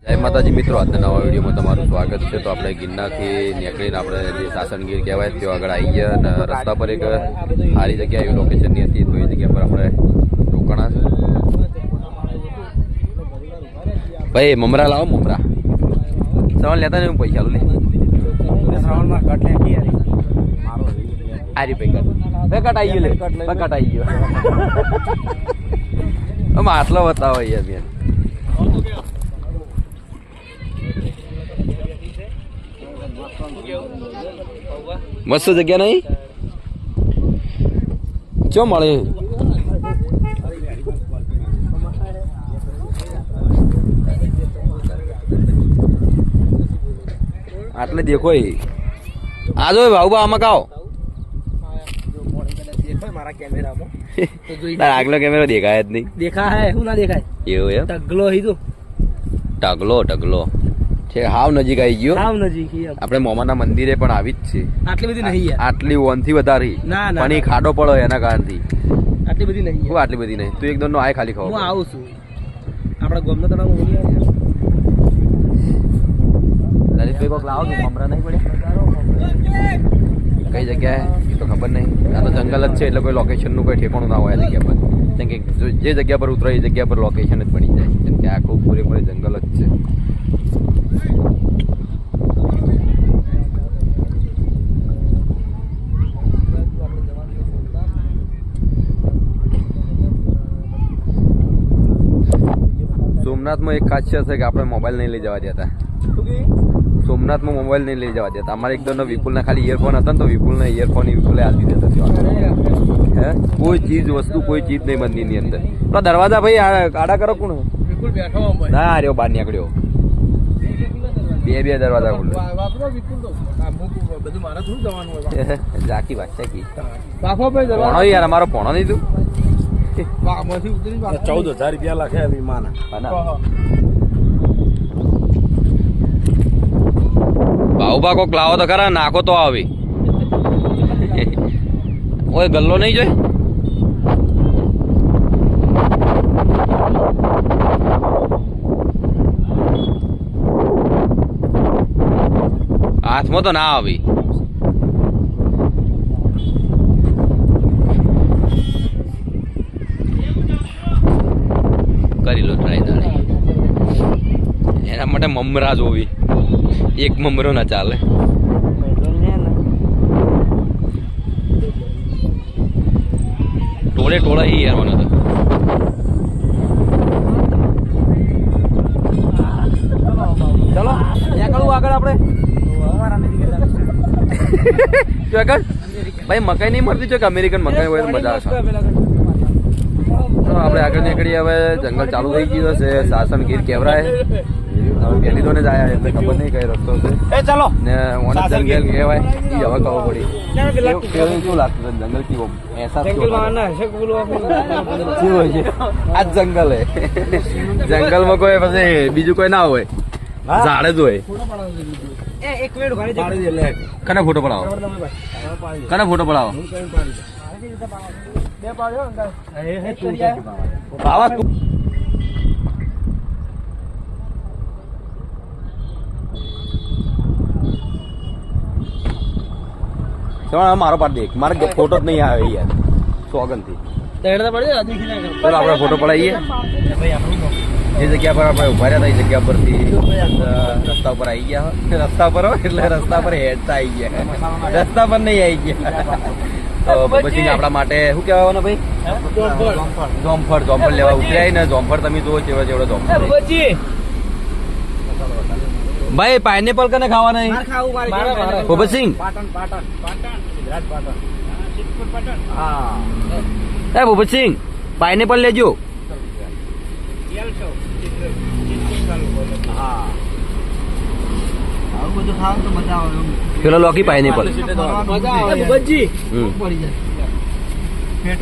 જય માતાજી મિત્રો, આજના નવા વિડીયોમાં તમારું સ્વાગત છે. તો આપણે ગિરનારથી નીકળીને આપણે જે સાસણગીર કહેવાય ત્યાં આગળ આવી ગયા અને રસ્તા પર એક સારી જગ્યા એવી લોકેશનની હતી, તો એ જગ્યા પર આપણે રોકાણા છે. ભાઈ મમરા લાવો, મમરા શ્રવણ લેતા ને પૈસા લે આરી પેકટ પેકટ આવી ગયો, લે પેકટ આવી ગયો. આમાં આટલો બતાવો યાર બેન. મસ્ત જગ્યા નહીં ચો મળે. આટલે દેખો આ જો ભાઉબા આમાં કાઓ આગલો કેમેરો દેખાય જ નહીં. દેખાય શું ના દેખાય એવું એમ ટગલો હીધો ટગલો ટગલો છે. હાવ નજીક આવી ગયો. હાવ નજીક આપણે મોમાના મંદિરે પણ આવી જ છે. આટલી બધી નહીં યાર, આટલી ઓનથી વધારી ના ના પણ એ ખાડો પડો એના કારણથી આટલી બધી નહીં. હું આટલી બધી નહીં. તું એકદમ નો આય ખાલી હું ખાવ. આવું છું આપડા ગામના તળાવ ઓલી આવે લલિતભાઈ કોક લાવો કે મમરા નહીં પડે કઈ જગ્યાએ એ તો ખબર નહીં. આ તો જંગલ જ છે એટલે કોઈ લોકેશનનું કોઈ ઠેકાણું ના હોય આ જગ્યા પર. કેમ કે જે જગ્યા પર ઉતરો એ જગ્યા પર લોકેશન જ બની જાય. કેમ કે આખું પૂરેપૂરી જંગલ જ છે. સોમનાથમાં એક ખાસિયત છે કે આપણે મોબાઈલ નહીં લઈ જવા દેતા. સોમનાથમાં મોબાઈલ નહીં લઈ જવા દેતા. અમારે એકદમ વિપુલના ખાલી ઇયરફોન હતા ને તો વિપુલના ઇયરફોન વિપુલે આપી દેતા. હે કોઈ ચીજ વસ્તુ કોઈ ચીજ નહીં મંદિરની અંદર. તો દરવાજા ભાઈ આડા કરો કોણ ના રહ્યો બહાર નીકળ્યો. બે દરવાજા ખુલ્લે ઝાકી વાત છે પોણો યાર અમારો પોણો નહીં તું 14,000 રૂપિયા લખે વિમાન. ભાઉભા કોક લાવો તો ખરા, નાખો તો આવી. ઓય ગલ્લો નહીં જોઈ હાથમાં તો ના આવી. કરી લો ટ્રાય દાડી. એના માટે મમરા જોવી. એક મમરો ના ચાલે. ટોળે ટોળા હી યાર મને તો. ચલો નીકળવું આગળ આપણે. શું આગળ ભાઈ મકાઈ નહીં મળતી છે કે અમેરિકન મકાઈ હોય તો મજા આવશે. આપણે આગળ નીકળીએ. હવે જંગલ ચાલુ થઈ ગયું છે. સાસણગીર કેવરાય પહેલી તો ને જ આયા એટલે ખબર નહીં કઈ રસ્તો છે ને ઓન જંગલ કહેવાય. એ હવે ખબર પડી શું લાગતું જંગલ કેવો અહેસાસ હોય છે. આ જંગલ હે. જંગલમાં કોઈ પછી બીજું કોઈ ના હોય, ઝાડ જ હોય. કને ફોટો પડાવો, કને ફોટો પડાવો. મારો પાડ દેખ, મારે ફોટો જ નહીં આવે યાર સોગન થી. ચલો આપણે ફોટો પડાવીએ. જે જગ્યા પર આપણે ઉભા રહ્યા હતા એ જગ્યા પરથી રસ્તા ઉપર આવી ગયા. રસ્તા પર એટલે રસ્તા પર હેડતા આવી ગયા, રસ્તા પર નહીં આવી ગયા. પછી આપણા માટે શું કહેવાના ભાઈ જોમફળ. જોમફળ લેવા ઉતર્યા ને જોમફળ તમે જુઓ જેવડો જેવડો જોમફળ. ભાઈ પાઇનેપલ કને ખાવા નહીં ભૂપતસિંહ? હે ભૂપતસિંહ પાઇનેપલ લેજો. પેલો લોકી પાઇનેપલ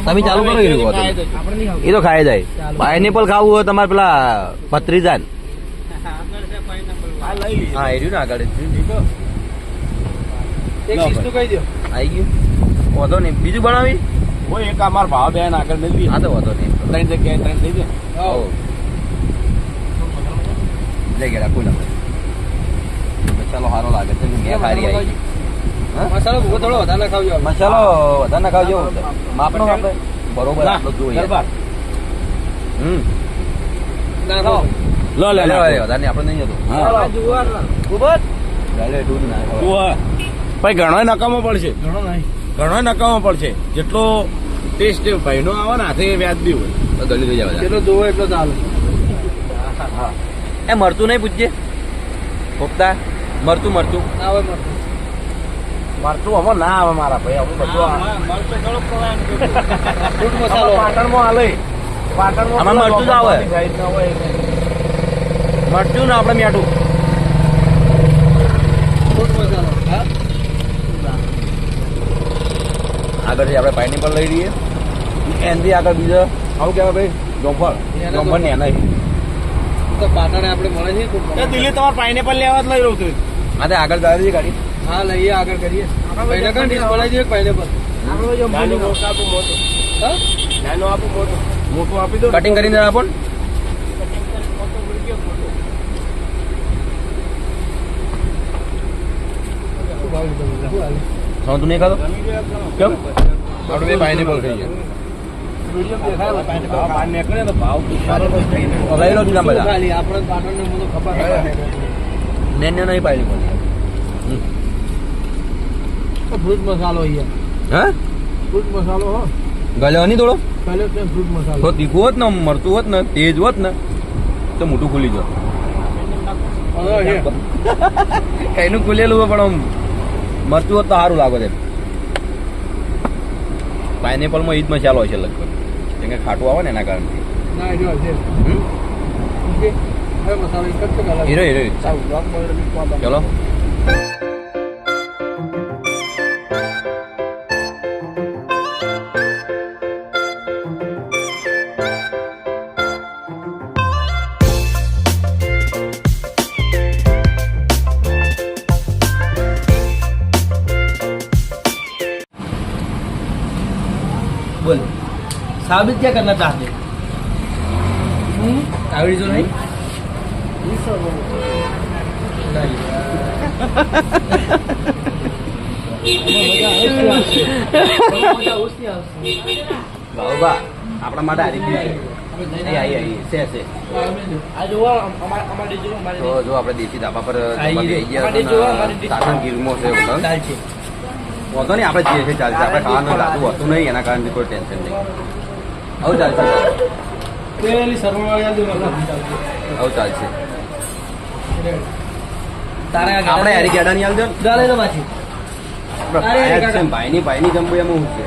તમે ચાલુ કરો. એ તો ખાઈ જાય. પાઇનેપલ ખાવું હોય તમારે પેલા ભત્રીજાન. હા એ રહ્યું ને આગળ આવી ગયું. વાંધો નહીં બીજું બનાવી હોય એક અમાર ભાવ બેન આગળ મેળવી. હા તો વાંધો નહીં. 3 જગ્યાએ 3 થઈ જાય. જય ગેડા કોઈ ના મસાલો સારો લાગે છે મેં ખારી આવી મસાલો ભૂકો થોડો વધારે ખાવજો મસાલો વધારે ના ખાવજો માપનો આપણે બરોબર આટલો જોઈએ લો લે વધારે આપણે નહીં હતું હા ખૂબ જ દૂધ ના ભાઈ ઘણો નકામો પડશે ઘણો નકામો પડશે જેટલો ટેસ્ટ ભાઈનો આવે ને હાથે વ્યાજબી હોય તો ગળી થઈ જાય જેટલો જોવો એટલો ચાલે એ મરતું નહીં પૂછજે કોફતા મરતું આવે મરતું હવે ના આવે મારા ભાઈ હવે બધું ફ્રૂટ મસાલો પાટણમાં હાલે આમાં મરચું જ આવે મરચું ને આપણે મીઠું ફ્રૂટ મસાલો હા આગળથી આપણે પાઇનેપલ લઈ લઈએ એનાથી આગળ બીજો આવું કહેવાય ભાઈ જોંફળ જોંફળ ને નહીં તો પાટણે આપણે મળે છે દિલ્હી તમારે પાઇનેપલ લેવા જ લઈ રહ્યું છું હા તે આગળ જાય છે ગાડી હા લઈએ આગળ કરીએ પાઇનેપલ ડીશ બનાવી દઈએ પાઇનેપલ નાનું આપું મોટું આપી દો કટિંગ કરીને આપો ને તું નહીં ખાતો કેમ આપણે બે પાઇનેપલ ખાઈએ લઈ લો બીજા બધા આપણે પાટણને બધું ખબર ને નહીં પાઇનેપલ ફ્રૂટ મસાલો અહીંયા હા ફ્રૂટ મસાલો હો ગળ્યો નહીં થોડો પહેલે ફ્રૂટ મસાલો તો તીખું હોત ને મરતું હોત ને તેજ હોત ને તો મોટું ખુલી જાય કઈનું ખુલેલું હોય પણ આમ મરતું હોત તો સારું લાગે છે પાઇનેપલમાં ઈદ મસાલો હોય છે લગભગ કેમ કે ખાટું આવે ને એના કારણે ના જો છે હવે મસાલો એક જ કલર હીરો હીરો ચલો बोल साबित क्या करना चाहते आवड़ी जो नहीं બાબા આપણા માટે હારી ગયું છે છે તો જો આપણે દેશી ધાબા પર સાધન ગીરમાં છે હોતો નહીં આપણે જઈએ છીએ ચાલશે આપણે ખાવાનું લાગુ હતું નહીં એના કારણે કોઈ ટેન્શન નહીં આવું ચાલશે આવું ચાલશે આપણે હારી ગેડા ની આવજો ભાઈની જમવું એમાં શું છે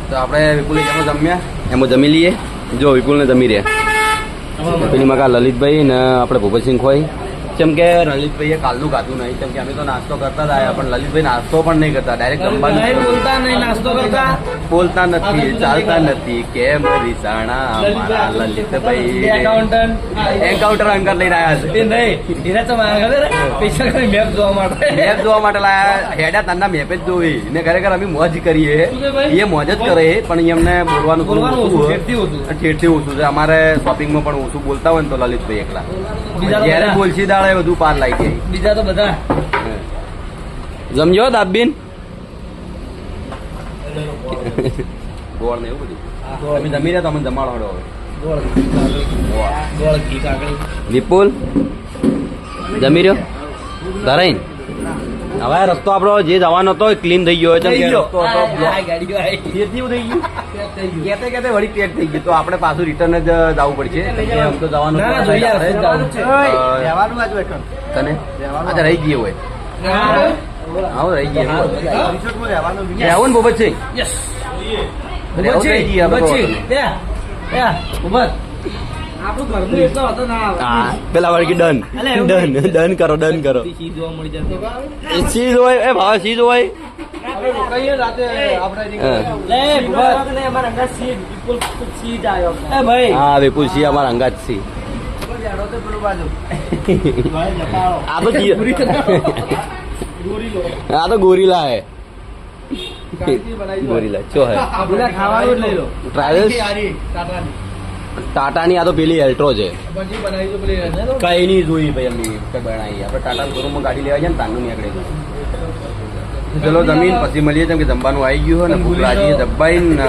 તો આપણે વિપુલ એમાં જમ્યા એમાં જમી લઈએ જો વિપુલને જમી રહ્યા પેલી મકા લલિતભાઈ ને આપણે ભૂપતસિંહ ખોઈ કેમ કે લલિતભાઈએ કાલનું ખાધું નહીં કેમ કે અમે તો નાસ્તો કરતા જ આવ્યા પણ લલિતભાઈ નાસ્તો પણ નહીં કરતા ડાયરેક્ટ જમવાનું બોલતા નહીં નાસ્તો કરતા બોલતા નથી ચાલતા નથી કેમ રીસાણા મારા લલિતભાઈ એન્કાઉન્ટર અંકર લઈને આવ્યા છે મેપ જોવા માટે લાયા હેડા તારના મેપ જ જોઈ ને ખરેખર અમે મોજ કરીએ એ મોજ જ કરે પણ એમને બોલવાનું ઠેઠથી ઓછું છે અમારે શોપિંગમાં પણ ઓછું બોલતા હોય ને તો લલિતભાઈ એકલા જયારે બોલશી દાડે બધું પાર લાગી જાય બીજા તો બધા જમજો દાબીન ગોળ ને એવું બધું અમે જમી રહ્યા તો અમને જમાડો હવે વિપુલ જમી રહ્યો ધરાઈ હવે રસ્તો આપણો જે જવાનો હતો ક્લીન થઈ ગયો છે કેતે વળી પેક થઈ ગયું તો આપણે પાછું રિટર્ન જ જવું પડશે આમ તો જવાનું તને અચ્છા રહી ગયું હોય આવો રહી ગયા આવું ને બોબત છે પેલા વળગી ડન કરો ચીજ હોય એ ભાવ ચીજ હોય હા વિપુલ સિંહ અમારા અંગાત સિંહ આ તો ગોરીલા હે ગોરીલા ચો હે ટ્રાવેલ્સ ટાટાની આ તો પેલી એલ્ટ્રો છે કઈ નહીં જોઈ ભાઈ અમે કઈ બનાવી આપણે ટાટા શોરૂમમાં ગાડી લેવા જાય ને તાંડુ નીકળે ચલો જમીન પછી મળીએ જેમ કે જમવાનું આવી ગયું ને ભૂખ લાગી દબાઈ ને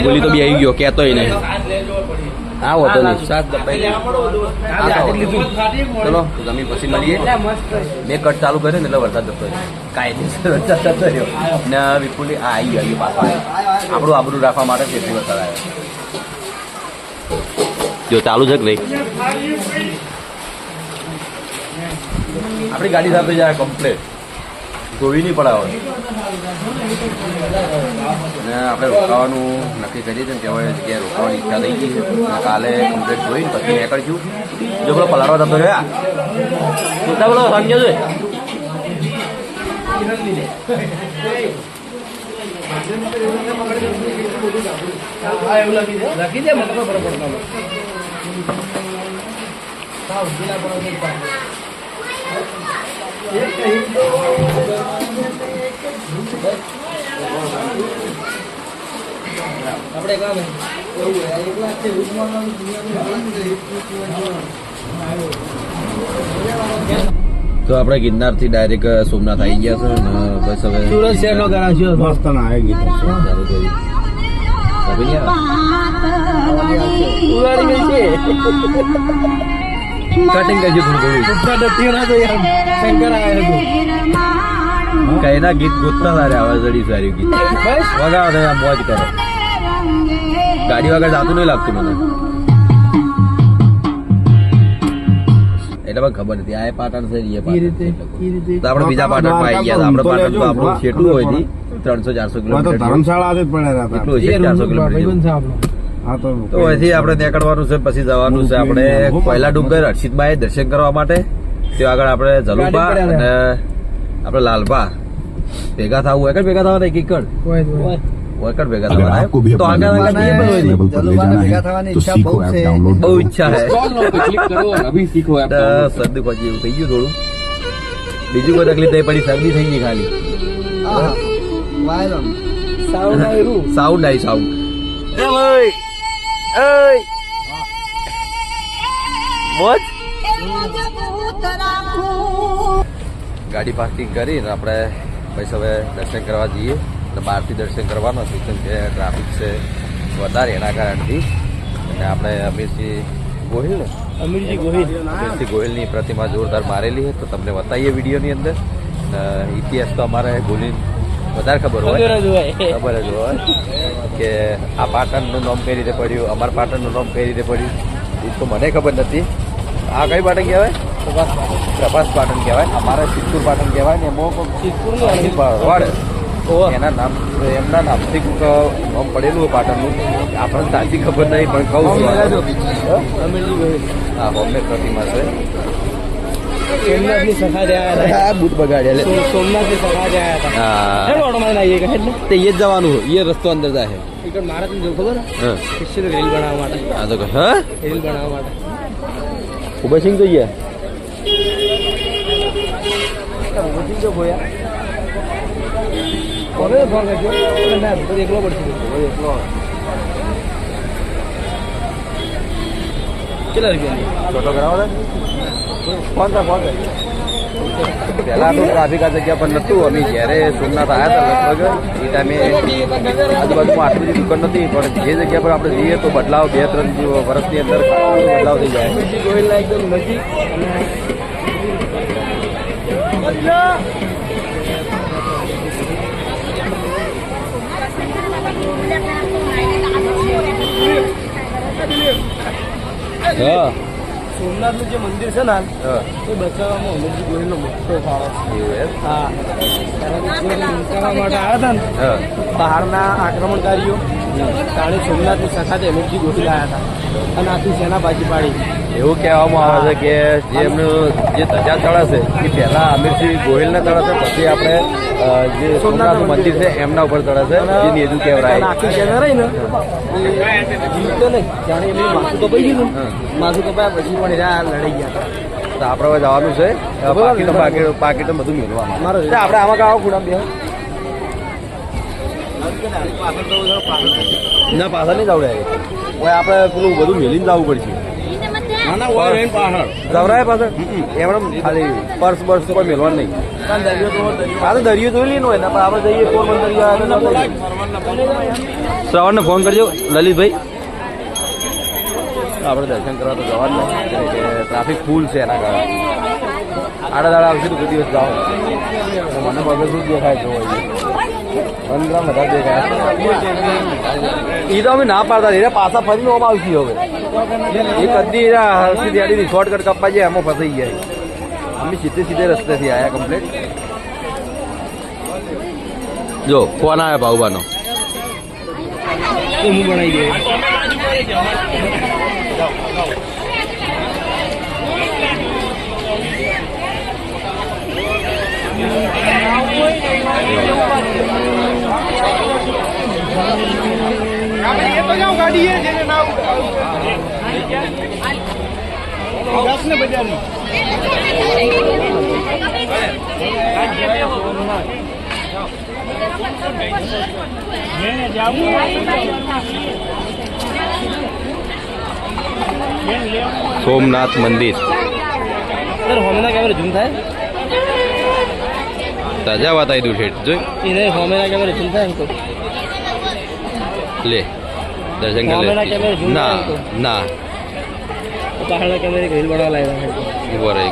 બોલી તો બી આવી ગયો કહેતોય નહીં હા હોતો નહીં સાત દબાઈ ચલો જમીન પછી મળીએ બે કટ ચાલુ કર્યો ને એટલે વરસાદ જતો રહ્યો કાયદેસર વરસાદ જતો રહ્યો ને વિપુલી આ આવી ગયો પાછો આપણું આબરૂ રાખવા માટે કેટલી વરસાદ આવ્યો જો ચાલુ છે કે નહીં આપણી ગાડી સાથે જાય કમ્પ્લેટ ધોવી નહીં પડાવે અને આપણે રોકાવાનું નક્કી કરીએ છીએ ત્યાં જગ્યાએ રોકાવાની ઈચ્છા થઈ ગઈ છે કાલે કમ્પ્લેટ જોઈને પછી નીકળશું જો પેલો પલાળવા જતો રહ્યા જોતા પેલો સમજો છે લખી દે મને ખબર પડતો આપણે કામ તો આપણે ગિરનાર થી ડાયરેક્ટ સોમનાથ આવી ગયા છે ને બસ હવે સુરત શહેર નો કરાવ્યો મસ્ત ના આવી ગયું ચાલુ કરી કટિંગ કરજો થોડું કઈ ના ગીત ગોતતા સારે આવા જડી સારી ગીત વગાડો મોજ કરો ગાડી વગર જાતું નહીં લાગતું મને એટલે ખબર નથી આ પાટણ છે તો આપણે બીજા પાટણ માં આવી ગયા આપણે પાટણ તો આપણું છેટું હોય થી 300-400 કિલોમીટર ધર્મશાળા એટલું હશે 400 કિલોમીટર તો અહીંથી આપણે નીકળવાનું છે પછી જવાનું છે આપણે પહેલા ડુંગર હર્ષિતભાઈ દર્શન કરવા માટે ત્યાં આગળ આપણે જલુબા અને આપણે લાલબા ભેગા થવું એકડ ભેગા થવાના એક એકડ એકડ ભેગા થવાના તો આગળ બહુ ઈચ્છા છે શરદી પછી એવું થઈ ગયું થોડું બીજું કોઈ તકલીફ નહીં પડી શરદી થઈ ગઈ ખાલી સાઉન્ડ આવી સાઉન્ડ ગાડી પાર્કિંગ કરીને આપણે પછી હવે દર્શન કરવા જઈએ બહારથી દર્શન કરવાના છે કેમ કે ટ્રાફિક છે વધારે એના કારણથી અને આપણે અમીરજી ગોહિલની પ્રતિમા જોરદાર મારેલી છે તો તમને બતાવીએ વિડીયોની અંદર ઇતિહાસ તો અમારે ગોહિલ વધારે ખબર હોય ખબર જ હોય કે આ પાટણનું નામ કઈ રીતે પડ્યું અમારા પાટણનું નામ કઈ રીતે પડ્યું એ તો મને ખબર નથી આ કઈ પાટણ કહેવાય પ્રભાસ પાટણ કહેવાય અમારે સિદ્ધપુર પાટણ કહેવાય ને એમાં વડ એના નામ એમના નામથી નામ પડેલું હોય પાટણનું આપણને સાચી ખબર નહીં પણ કહું છું હા હોમમેડ પ્રતિમા છે સોમનાથની સખા રહ્યા બૂટ બગાડ્યા સોમનાથની સખા રહ્યા તે એ જ જવાનું એ રસ્તો અંદર જાય મારા તમને ખબર રીલ બનાવવા માટે હા તો હા રીલ બનાવવા માટે ઉભા તો ગયા એકલો પડશે કેટલા રૂપિયા ફોટો કરાવો ફોન પહેલા તો ટ્રાફિક આ જગ્યા પર નતું અમે જ્યારે સોમનાથ આવ્યા હતા લગભગ એ ટાઈમે આજુબાજુમાં આટલી બધી દુકાન નથી પણ જે જગ્યા પર આપણે જઈએ તો બદલાવ 2-3 વર્ષની અંદર બદલાવ થઈ જાય એકદમ નજીક સોમનાથનું જે મંદિર છે ને એ બચાવવામાં અમીરજી ગોહિલનો મોટો ફાળો હા બચાવવા માટે આવ્યા હતા ને બહારના આક્રમણકારીઓ તાણે સોમનાથની સખાતે અમીરજી ગોહિલ આવ્યા હતા અને આખી સેનાબાજી પાડી એવું કહેવામાં આવે છે કે જે એમનું જે ધજા ચડાશે એ પહેલા અમીરજી ગોહિલને ચડાશે પછી આપણે જે સોમનાથનું મંદિર છે એમના ઉપર ચડાશે જે નેજુ કહેવાય આખી સેના રહી ને જીવતો નહીં જાણે એમનું માથું કપાઈ ગયું માથું કપાયા પછી પણ લડાઈ ગયા તો આપણે જવાનું છે પાકીટો બધું મેળવાનું આપણે આમાં કાવો ખૂણા બે ના પાછળ નહીં જવું હોય આપણે પેલું બધું મેલીને જવું પડશે જવરાય પાછળ એમણે ખાલી પર્સ બર્સ કોઈ મેળવાનું નહીં હા તો દરિયો જોઈ લઈને હોય ને આપણે જઈએ પોરબંદર શ્રવણને ફોન કરજો લલિતભાઈ આપણે દર્શન કરવા તો જવાનું નહીં ટ્રાફિક ફૂલ છે એના કારણે આડા દાડા આવશે તો કોઈ દિવસ જાઓ મને મગજ શું દેખાય જો અંદરા બધા દેખાય એ તો અમે ના પાડતા એને પાછા ફરીને ઓમ આવશે હવે એ કદી હરસી દિયાળીની શોર્ટકટ કપવા જાય એમાં ફસાઈ જાય અમે સીધે રસ્તેથી આવ્યા કમ્પ્લીટ જો ફોન આવ્યો ભાઉબાનો હું બનાવી દે ગાડી સોમનાથ મંદિર હોમેના કેમેરા ઝૂમ થાય તાજા વાત આવી દઉં છે જોઈ હોમેના કેમેરા ઝૂમ થાય લે દર્શન કરી ના ના પહાડના કેમેરા રીલ બનાવવા લાવ્યા ઉભો રહે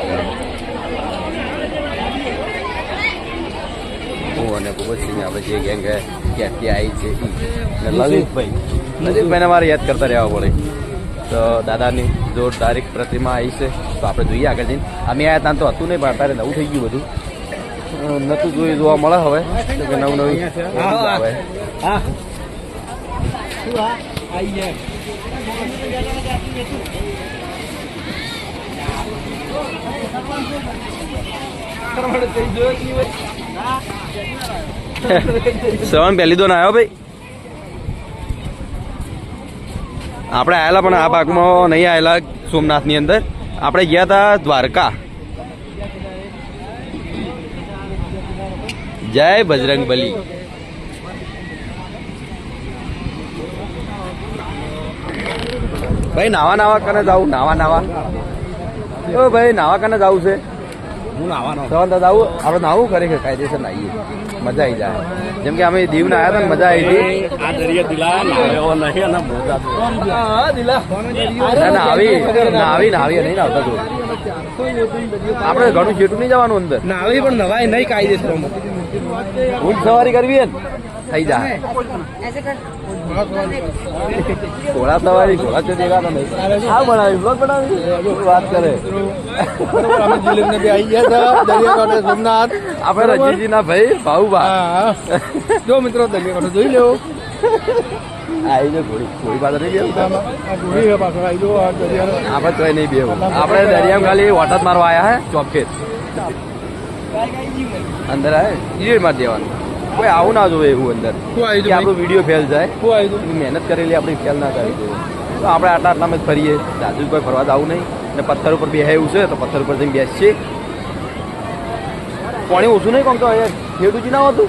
હું અને ભૂપતસિંહ આપણે જે ગેંગ ક્યાંથી આવી છે લલિતભાઈને મારે યાદ કરતા રહેવા પડે તો દાદાની જોરદારિક પ્રતિમા આવી છે તો આપણે જોઈએ આગળ જઈને અમે આવ્યા ત્યાં તો હતું નહીં પણ અત્યારે નવું થઈ ગયું બધું નતું જોવા મળે હવે તો નવું નવી આવે શ્રવણ પહેલી દો ના આવ્યો ભાઈ આપણે આવેલા પણ આ ભાગમાં નહીં આવેલા સોમનાથની અંદર આપણે ગયા હતા દ્વારકા જય બજરંગ બલી ભાઈ નાવા કને જાવું નાવા ઓ ભાઈ નાવા કને જાવું છે હું નાવાનો સવાલ આવું આપણે નાવું ખરેખર કાયદેસર નાહીએ મજા આવી જાય જેમ કે અમે દીવને આવ્યા હતા ને મજા આવી હતી નાવી નહીં આવતા તો આપણે ઘણું છેટું નહીં જવાનું અંદર નાવી પણ નવાય નહીં કાયદેસર ઊંટ સવારી કરવી ને થઈ જાય ઘોડા સવારી ઘોડા તો દેખાતા નહીં આ બનાવી બ્લોગ બનાવી વાત કરે સોમનાથ આપણે રજીજી ના ભાઈ ભાઉભા જો મિત્રો દરિયાકાંઠો જોઈ લેવો આવી જો ઘોડી પાછળ નહીં આપણે તો નહીં બે આપણે દરિયામાં ખાલી વોટર મારવા આવ્યા હે ચોખ્ખે અંદર આવે ઈડ માર દેવાનું કોઈ આવું ના જોવે એવું અંદર આપણો વિડીયો ફેલ જાય મહેનત કરેલી આપણી ફેલ ના કરી જોઈએ તો આપણે આટલામાં જ ફરીએ રાજુ કોઈ ફરવા જવું નહીં ને પથ્થર ઉપર બેહાય એવું છે તો પથ્થર ઉપર જઈને બેસીએ પાણી ઓછું નહીં કોમ તો ખેડૂજી ના હોતું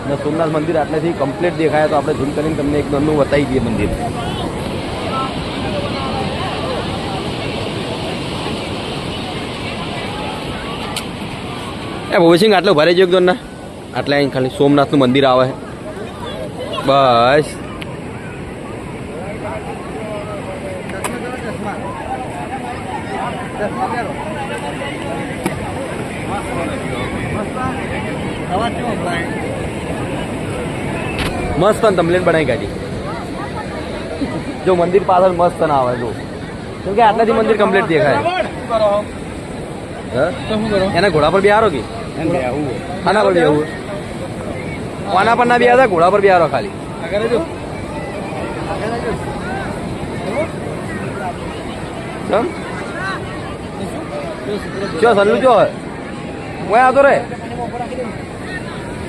ને સોમનાથ મંદિર આટલેથી કમ્પ્લીટ દેખાય તો આપણે ઝૂમ કરીને તમને એક નાનું બતાવી દઈએ મંદિર એ ભવિસિંગ આટલો ભરે છે એકદમ ના આટલે અહીં ખાલી સોમનાથનું મંદિર આવે બસ મસ્ત તમલેન બનાવી કાઢી જો મંદિર પાછળ મસ્ત ના આવે જો કેમ કે આટલાથી મંદિર કમ્પ્લીટ દેખાય એના ઘોડા પર બિહારો કે આના પર બેવું આના પર ના બિહાર ઘોડા પર બિહારો ખાલી ચો સલ્લું ચો કોઈ આવતો રે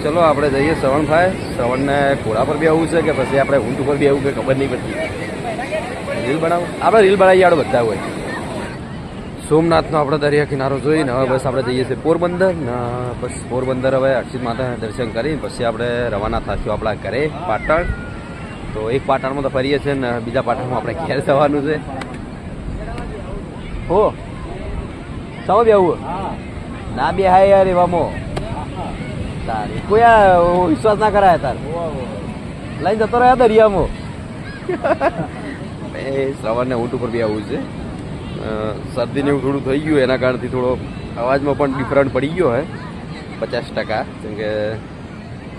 ચલો આપણે જઈએ શ્રવણભાઈ શ્રવણને ઘોડા પર બેવું છે કે પછી આપણે ઊંટ ઉપર બેવું કે ખબર નહીં પડતી રીલ બનાવું આપણે રીલ બનાવી આડો બધા હોય સોમનાથનો આપણે દરિયા કિનારો જોઈને હવે બસ આપણે જઈએ છીએ પોરબંદર ને બસ પોરબંદર હવે અક્ષિત માતાના દર્શન કરી પછી આપણે રવાના થશું આપણા ઘરે પાટણ. તો એક પાટણમાં તો ફરીએ છીએ ને બીજા પાટણમાં આપણે ઘેર જવાનું છે. હો સૌ બેવું ના બે હાય યાર એવામાં તારી કોઈ વિશ્વાસ ના કરાય તાર લઈને જતો રહ્યા દરિયામાં. એ શ્રવણને ઊંટ ઉપર બી આવવું છે. શરદીને એવું થોડું થઈ ગયું એના કારણથી થોડો અવાજમાં પણ ડિફરન્ટ પડી ગયો હે 50%. કેમ કે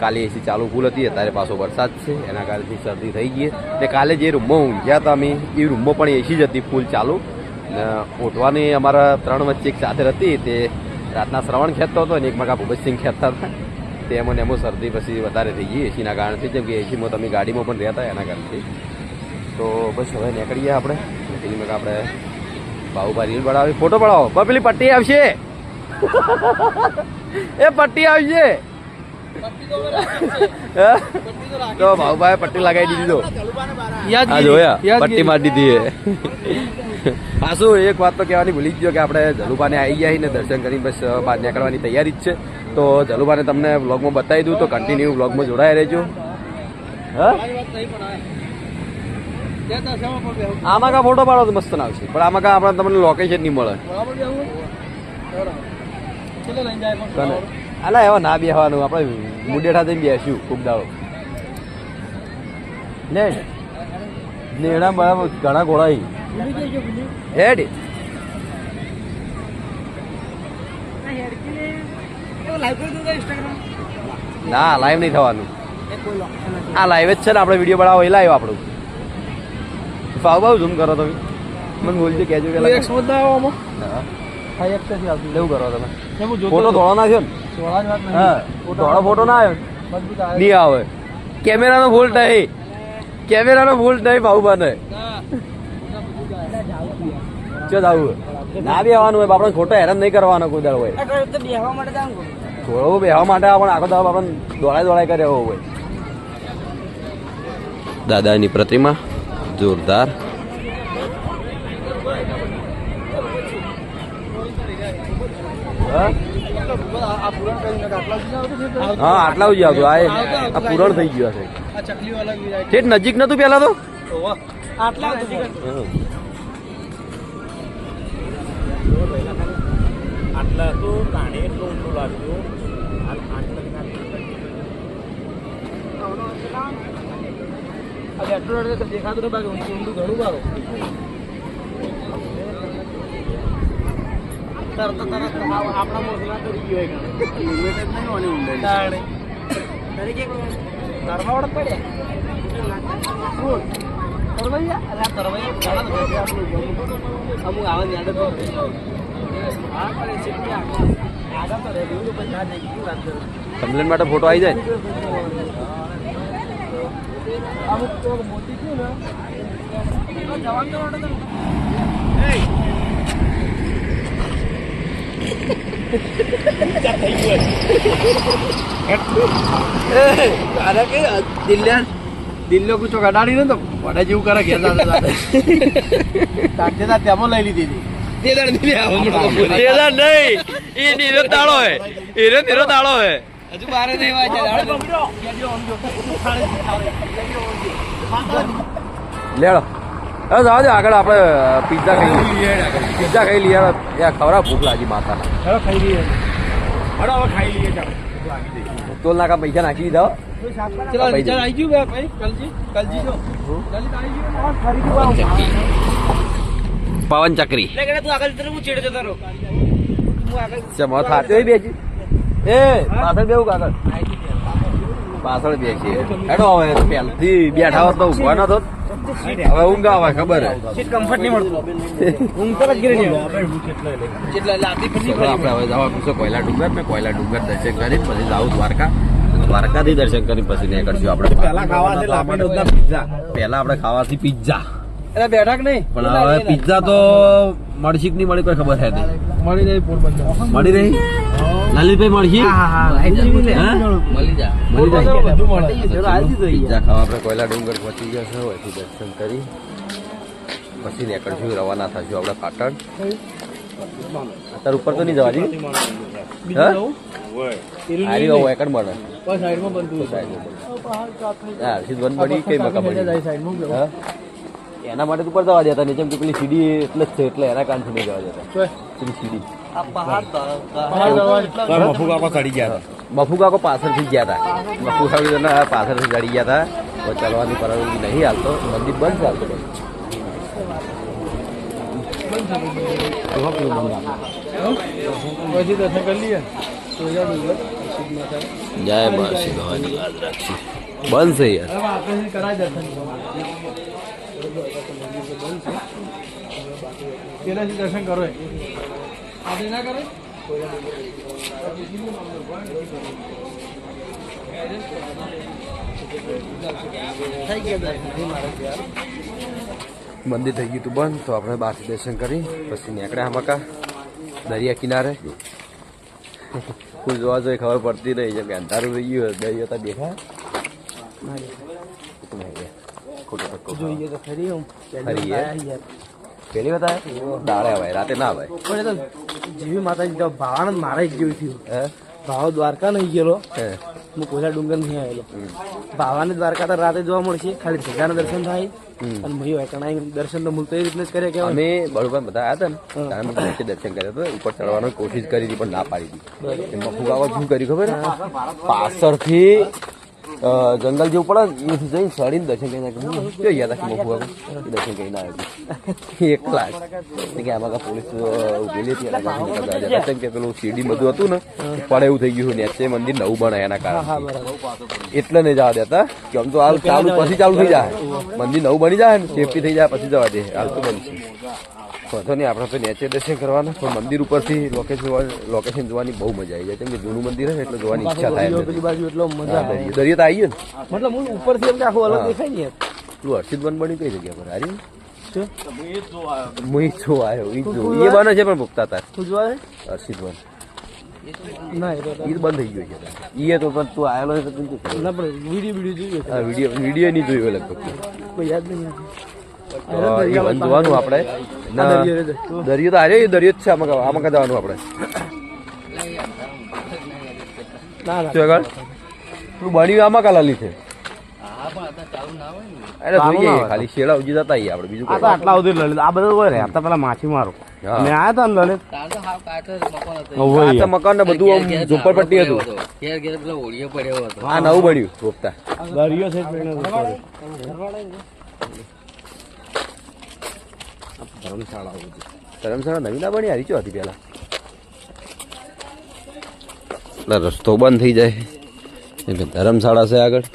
કાલે એસી ચાલુ ફૂલ હતી અત્યારે પાછો વરસાદ છે એના કારણથી શરદી થઈ ગઈ. ને કાલે જે રૂમમાં ઊંઘ્યા હતા અમે એ રૂમમાં પણ એસી જ હતી ફૂલ ચાલુ. ને ઉઠવાની અમારા 3 વચ્ચે એક ચાદર હતી તે રાતના શ્રવણ ખેંચતો હતો અને એક મકા ભૂપતસિંહ ખેંચતા હતા. તે એમાં એમાં શરદી પછી વધારે થઈ ગઈ એસીના કારણથી. જેમ કે એસીમાં તમે ગાડીમાં પણ રહ્યા હતા એના કારણથી. તો બસ હવે નીકળીએ આપણે. પેલી મકા આપણે બાહુબા રીલ બનાવી ફોટો પડાવો. પેલી પટ્ટી આવશે એ પટ્ટી આવશે તો બાહુભાઈ પટ્ટી લગાવી દીધી. તો જોયા પટ્ટી મારી દીધી. હા શું એક વાત તો કહેવાની ભૂલી ગયો કે આપણે જલુબાને આવી ગયા ને દર્શન કરી બસ બહાર નીકળવાની તૈયારી જ છે. તો જલુબાને તમને વ્લોગમાં બતાવી દઉં તો કન્ટિન્યુ વ્લોગમાં જોડાયા રહેજો. હા આમાં કા ફોટો પાડો તો મસ્ત ના આવશે પણ આમાં કા આપણે તમને લોકેશન નહીં મળે. અલા એવા ના બેહવાનું આપણે મુડેઠા જઈને બેસ્યું ખૂબ દાડો ને નેડા બરાબર ઘણા ઘોડા હેડ ના લાઈવ નહીં થવાનું. આ લાઈવ જ છે ને આપણે વિડીયો બનાવો એ લાઈવ આપણું. ભાવ ઝૂમ કરો તમે મને બોલજો કહેજો કે એવું કરો તમે ફોટો ધોળો નાખ્યો ને હા ધોળો ફોટો ના આવ્યો નહીં આવે. કેમેરાનો ફોલ્ટ નહીં કેમેરાનો ફોલ્ટ નહીં ભાવભાને ચો આવું ના બેવાનું હોય આપણે ખોટો હેરાન નહીં કરવાનો કોઈ દર હોય. થોડો બેહવા માટે આપણે આખો દાવ આપણે દોડાય કરે એવો હોય. દાદાની પ્રતિમા જોરદાર. હા આટલા જ આવતું આ પૂરણ થઈ ગયું હશે. ઠેઠ નજીક નતું પેલા તો દેખાતું ને બાકી ઊંડું ઘણું બારો આપણા મોસલા કરી ગયો અમુક આવવાની આદત કમ્પ્લેન માટે ફોટો આવી જાય. અમુક તો મોટી છે ને દિલ્હી કુછો કઢાડી ને તો વડા જેવું કરે ઘેર તેમાં લઈ લીધી તાળો હે હજુ બારે નહીં લેડો જાવ આગળ આપણે પિઝા ખાઈ લઈએ ખવરા ભૂખ લાગી માતા ખાઈ લઈએ ટોલ નાકા પૈસા નાખી દીધા. પવન ચક્રી બેસી એ પાછળ બેવું કાગળ પાછળ બેસી હેડો હવે પહેલથી બેઠા હોત તો ઉભા ન થોત. હવે ઊંઘ આવે ખબર કમ્ફર્ટ નહીં મળતું ઊંઘ તો જ આપણે હવે જવાનું છે કોયલા ડુંગર ને કોયલા ડુંગર દર્શન કરી પછી જાવ દ્વારકાથી દર્શન કરી પછી નીકળશું આપણે. પેલા આપણે ખાવાથી પિઝા એટલે બેઠા કે નહીં પણ હવે પિઝા તો મળશે કે નહીં મળી કોઈ ખબર છે નહીં. મળી રહી પોરબંદર મળી રહી લલિતભાઈ મળશે પિઝા ખાવા આપણે કોયલા ડુંગર પહોંચી ગયા છે. દર્શન કરી પછી નીકળશું રવાના થશું આપણે પાટણ. અત્યારે ઉપર તો નહીં જવા દે. બીજું જવું? હારી હોય એકડ મળે. કોઈ સાઈડમાં બનતું હશે. હા સીધ બંધ પડી કઈ મકા પડી. સાઈડમાં ગયો. હા? એના માટે તો ઉપર જવા દેતા નહીં, જેમ કે પેલી સીડી એટલે જ છે, એટલે એના કારણથી નહીં જવા દેતા. પેલી સીડી મફુ કાકો ચડી ગયા હતા. મફુ કાકો પાછળથી જ ગયા હતા. મફુ કાકો પાછળથી ચડી ગયા હતા. તો ચડવાની પરવાનગી નહીં હાલતો, મંદિર બંધ છે હાલતો. પછી દર્શન કરી લઈએ. જય માસી ભવાની બંધ છે યાર. કરાય દર્શન પેલાથી દર્શન કરો આજે ના કરે. મંદિર થઈ ગયું હતું બંધ, તો આપણે બહારથી દર્શન કરી પછી નીકળ્યા મકા દરિયા કિનારે. કોઈ જોવા જોઈએ ખબર પડતી નહીં, જેમ કે અંધારું થઈ ગયું દરિયો તો દેખાય. જોઈએ તો ખરી હું પેલી વાત દાડે ભાઈ રાતે ના ભાઈ. જેવી માતાજી તો ભાવાનંદ મારે જ જેવું થયું. ભાવ દ્વારકા નહીં ગયેલો, હું કોઈલા ડુંગર નહીં આવેલો. ભાવાને દ્વારકા તો રાતે જોવા મળશે, ખાલી ભેગાના દર્શન થાય. અને મહી વેકણા દર્શન તો મૂલતો એ રીતને જ કરે કે અમે બરોબર બધા આવ્યા હતા ને ત્યારે દર્શન કર્યા હતા. ઉપર ચડવાની કોશિશ કરી હતી પણ ના પાડી દીધી. મફુ કાકો શું કર્યું ખબર? પાછળથી જંગલ જેવું પડે એથી જઈને સડીને દર્શન કરીને ગયા હતા. મફુ કાકો દર્શન કરીને આવ્યો એકલા જ કે આમાં પોલીસ ઉભેલી હતી કે પેલું સીડી બધું હતું ને પણ એવું થઈ ગયું નેચે મંદિર નવું બનાય એના કારણે એટલે નહીં જવા દેતા કે આમ તો હાલ ચાલુ પછી ચાલુ થઈ જાય. મંદિર નવું બની જાય ને સેફટી થઈ જાય પછી જવા દે. હાલ તો બનશે વાંધો નહીં. આપણે તો નેચે દર્શન કરવાના, પણ મંદિર ઉપરથી લોકેશન જોવાની બહુ મજા આવી જાય. કેમ કે જૂનું મંદિર છે એટલે જોવાની ઈચ્છા થાય. બાજુ એટલો મજા આવે. દરિયો તો આવી ગયો ને, મતલબ હું ઉપરથી એમ કે આખું અલગ દેખાય ને. તું હર્ષિત બન બની કઈ જગ્યા પર હારી? હું જો આવ્યો એ બને છે પણ ભૂખતા હતા. તું જોવા હર્ષિત બન ના એ બંધ થઈ ગયો છે. એ તો પણ તું આવેલો છે તો ના પણ વિડીયો જોઈએ. હા વિડીયો નહીં જોયો લગભગ. કોઈ યાદ નહીં. જોવાનું આપણે દરિયો તો આવ્યો દરિયો જ છે. આમાં જવાનું આપણે આગળ તું બન્યું આમાં કાલાલી છે. અરે જોઈએ ખાલી શેડા ઉજી જતા આપણે બીજું આટલા સુધી લલિત આ બધું હોય ને. પેલા માછી મારો મેં આવ્યા હતા ને લલિત મકાન ને બધું ઝુંપડપટ્ટી હતું. આ નવું બન્યું રોપતા દરિયો છે. ધર્મશાળા નવી ના બની હારી ચો હતી પેલા. રસ્તો બંધ થઈ જાય એટલે ધર્મશાળા છે આગળ.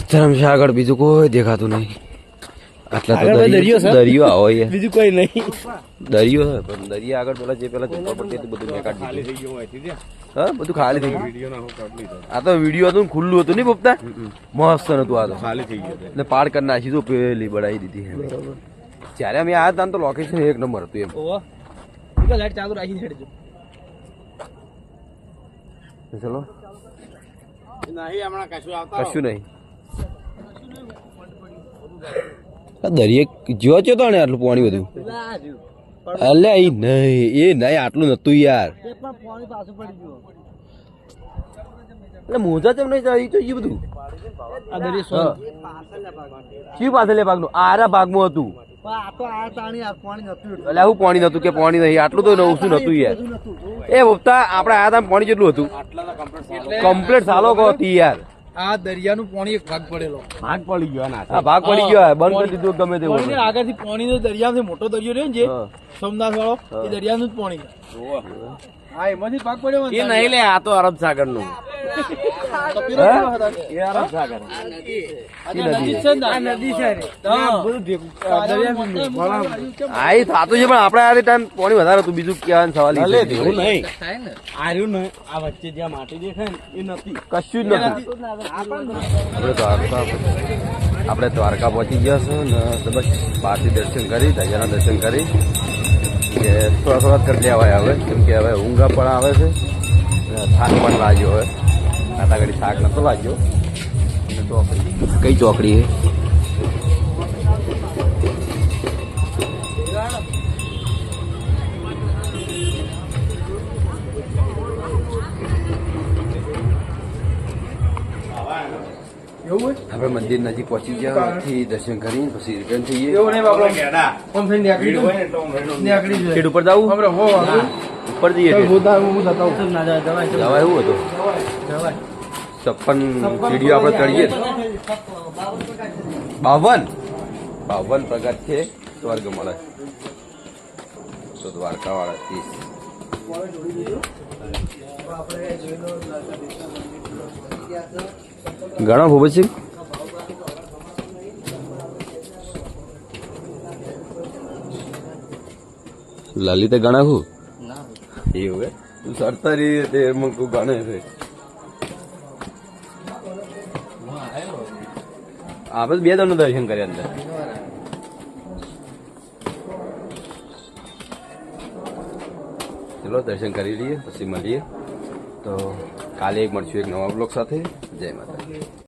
ધર્મશાળા આગળ બીજું કોઈ દેખાતું નહીં. આટલા તો દરિયો આવો બીજું કોઈ નહીં. દરિયો છે પણ દરિયા આગળ પેલા જે પેલા ઝુંપડપટ્ટી હતું બધું મેં કાઢી દીધું. હા બધું ખાલી થઈ ગયું. આ તો વિડીયો હતું ખુલ્લું હતું નહીં પોપતા મસ્ત નતું. આ તો ખાલી થઈ ગયું એટલે પાર કરી નાખી તો પેલી બનાવી દીધી. જ્યારે અમે આવ્યા હતા તો લોકેશન એક નંબર હતું એમ. લાઈટ ચાલુ રાખી દેજો. ચલો કશું નહીં. દરિયે જો છે તો ને આટલું પાણી બધું અલે એ નહીં આટલું નતું યાર. એટલે મોજા કેમ નહીં ચાલી તો એ બધું શી પાછળ ભાગનું આરા ભાગમાં હતું. એટલે આવું પાણી નતું કે પાણી નહીં આટલું તો નવું શું નતું યાર. એ વખતા આપડે આયા હતા પાણી જેટલું હતું કમ્પ્લીટ સાલો કહો હતી યાર. આ દરિયાનું પાણી એક ભાગ પડેલો ભાગ પડી ગયો. ભાગ પડી ગયો બંધ કરી દીધું ગમે તેવું. આગળથી પાણી નો દરિયા મોટો દરિયો રહ્યો ને જે સોમનાથ વાળો એ દરિયાનું જ પાણી. હા એમાંથી ભાગ પડ્યો એ નહીં લે. આ તો અરબ સાગર નું અરબ સાગર નદી છે. થતું છે પણ આપડે આ ટાઈમ પાણી વધારે હતું બીજું ક્યાં સવાલ એવું નહીં. આર્યું નહીં આ વચ્ચે જ્યાં માટી દેખાય ને એ નથી કશું જ નથી. આપણે દ્વારકા પહોંચી ગયા છો ને બસ બહારથી દર્શન કરી ધજાના દર્શન કરી કે થોડા કરી લેવાય હવે. કેમ કે હવે ઊંઘા પણ આવે છે થાક પણ લાગ્યો હવે. આટા ઘડી થાક નતો લાગ્યો. કઈ ચોકડી આપણે મંદિર નજીક પહોંચી ગયા અહીંથી દર્શન કરી પછી રિટર્ન થઈએ સીટ ઉપર જવું ઉપર જઈએ જવા એવું હતું 56 સીડીઓ આપણે ચડીએ 52 પ્રગટ છે સ્વર્ગ મળે તો દ્વારકા વાળા 30 ઘણા ખૂબ છે લલિતા ગણા હું એવું હે તું સરતારી રીતે એમાં તું ગણે છે આપણે 2 જણનું દર્શન કર્યા અંદર ચલો દર્શન કરી લઈએ પછી મળીએ તો કાલે મળશું એક નવા બ્લોગ સાથે જય માતા